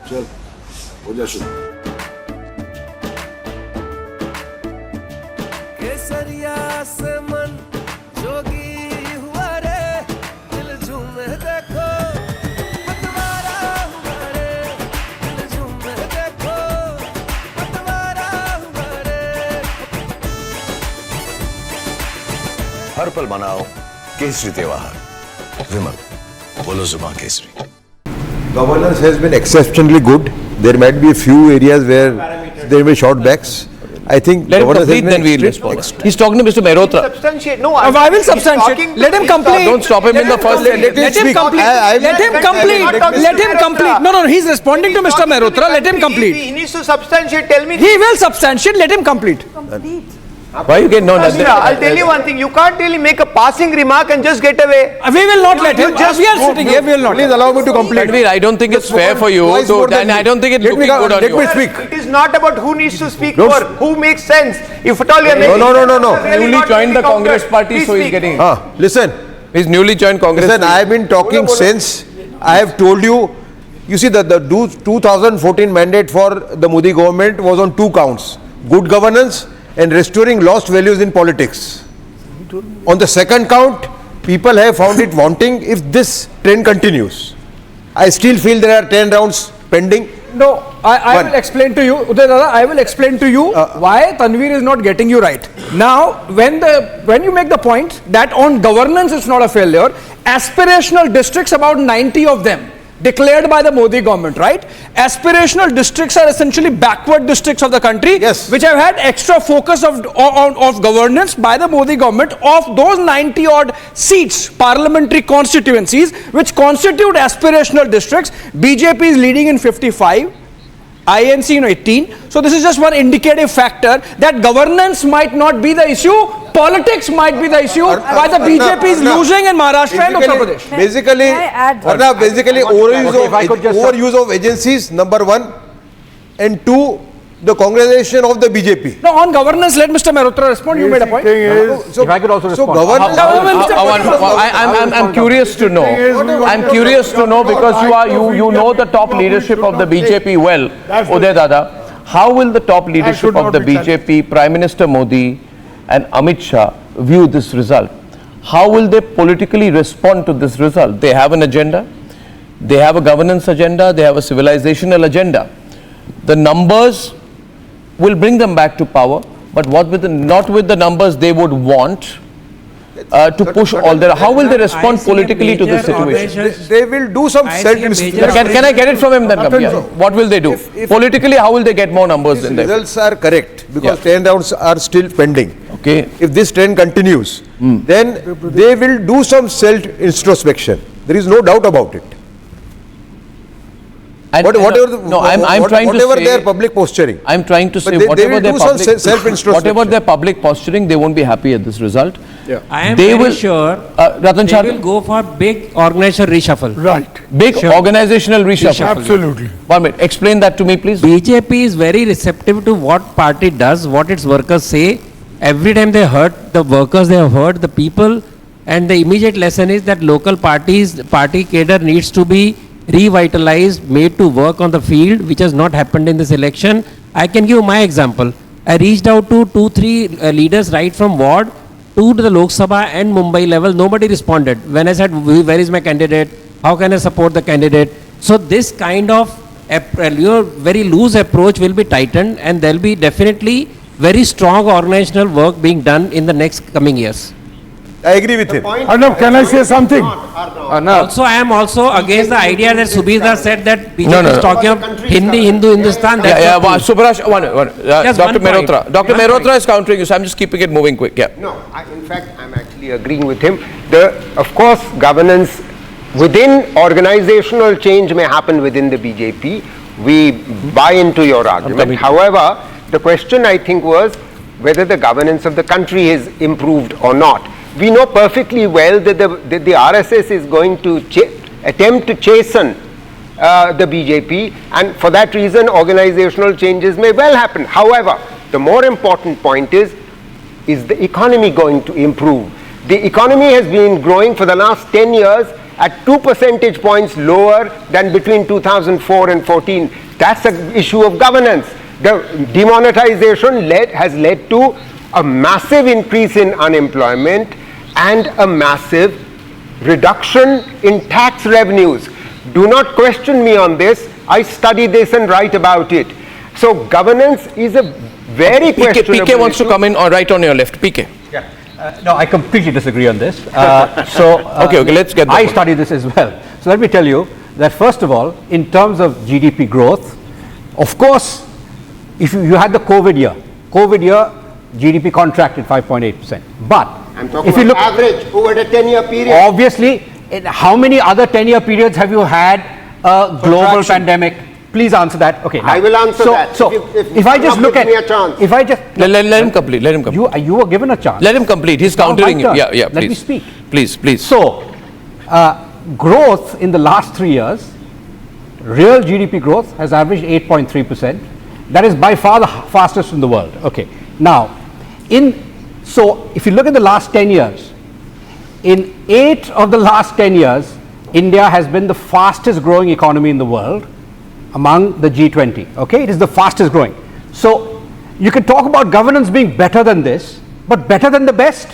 चल हो जा शुरू. केसरिया से मन जोगी हुआ रे, दिल झूमे देखो पतवारा हुआ रे, दिल झूमे देखो पतवारा हुआ रे. हर पल मनाओ केसरी त्योहार. विमल बोलो जुबान Kesari. Governance has been exceptionally good. There might be a few areas where there may be short backs. I think Let him governance has complete, been then we'll respond. He's talking to Mr. Mehrotra. Substantiate. No, I will substantiate. Let him complete. Don't stop him in the first sentence. Let him complete. Let him complete. Let him complete. No, he's responding to Mr. Mehrotra. Let him complete. He needs to substantiate. Tell me. He will substantiate. Let him complete. Why you get no? I'll tell you one thing. You can't really make a passing remark and just get away. We will not let him. We are sitting here. We will not. Please allow me to complete. Ranveer, I don't think it's fair for you to, and I don't think it's looking good on you. Let me speak. It is not about who needs to speak more, who makes sense. If at all you are making No. really Newly not joined the making Congress counter. party, Please so he's speak. getting. Listen. He's newly joined Congress. Listen, I have been talking since. I have told you. You see, the 2014 mandate for the Modi government was on two counts: good governance and restoring lost values in politics. On the second count, people have found it wanting if this trend continues. I still feel there are 10 rounds pending. No, I will explain to you, Uday Dada, I will explain to you why Tanveer is not getting you right. Now, when you make the point that on governance it's not a failure, aspirational districts, about 90 of them, declared by the Modi government, right? Aspirational districts are essentially backward districts of the country, Yes. which have had extra focus of governance by the Modi government. Of those 90 odd seats, parliamentary constituencies, which constitute aspirational districts, BJP is leading in 55. INC in 18. So this is just one indicative factor that governance might not be the issue, politics might be the issue, why the BJP is losing in Maharashtra and Uttar Pradesh. Basically, Arnab, basically overuse of agencies, number one, and two, the congregation of the BJP. No, on governance, let Mr. Mehrotra respond. You made a point. So, if I could also respond. So governance. I'm curious to know. I'm curious to know because you know the top leadership of the BJP well, Uday Dada. How will the top leadership of the BJP, Prime Minister Modi and Amit Shah view this result? How will they politically respond to this result? They have an agenda. They have a governance agenda. They have a civilizational agenda. The numbers will bring them back to power, but not with the numbers they would want to push all their. How will they respond politically to this situation? They will do some self-inspection. Can I get it from him then? What will they do? If Politically, how will they get more numbers in there? Results are correct because 10 rounds are still pending. Okay. If this trend continues, then they will do some self-introspection. There is no doubt about it. Whatever their public posturing. I'm trying to say whatever their public posturing, they won't be happy at this result. I am very sure they will go for big organizational reshuffle. Right. Big organizational reshuffle. Absolutely. 1 minute. Explain that to me, please. BJP is very receptive to what party does, what its workers say. Every time they hurt the workers, they have hurt the people, and the immediate lesson is that local party cadre needs to be revitalized, made to work on the field, which has not happened in this election. I can give my example. I reached out to 2-3 leaders right from ward to the Lok Sabha and Mumbai level. Nobody responded. When I said, where is my candidate? How can I support the candidate? So this kind of very loose approach will be tightened, and there will be definitely very strong organizational work being done in the next coming years. I agree with him. Arnab, can I say something? Also, I am also against the idea that Subhida said that BJP is talking of Hindi, Hindu, Hindustan. Subhash, Dr. Mehrotra. Dr. Mehrotra is countering you, so I'm just keeping it moving quick. Yeah. No, in fact, I'm actually agreeing with him. Of course, governance within organizational change may happen within the BJP. We buy into your argument. However, the question I think was whether the governance of the country is improved or not. We know perfectly well that the RSS is going to attempt to chasten the BJP, and for that reason organizational changes may well happen. However, the more important point is the economy going to improve? The economy has been growing for the last 10 years at 2 percentage points lower than between 2004 and 14. That's an issue of governance. The demonetization has led to a massive increase in unemployment and a massive reduction in tax revenues. Do not question me on this. I study this and write about it. So governance is a very questionable PK wants to issue. come in right on your left. PK. No, I completely disagree on this. Okay, let's get that I one. study this as well. So let me tell you that first of all, in terms of GDP growth, of course, if you had the COVID year, GDP contracted 5.8%. But I'm talking if you about look average over the 10-year period. obviously, in how many other 10-year periods have you had a global pandemic? Please answer that. Okay, I will answer that. So if I just Arnab look gives at, me a chance. if I just Let him complete. Let him complete. you were given a chance. Let him complete. He's Now my countering you. turn. Yeah, Let me please. speak. Please. So, growth in the last 3 years, real GDP growth has averaged 8.3%. That is by far the fastest in the world. Okay. Now, so if you look at the last 10 years, in 8 of the last 10 years, India has been the fastest growing economy in the world among the G20. Okay, it is the fastest growing. So you can talk about governance being better than this, but better than the best.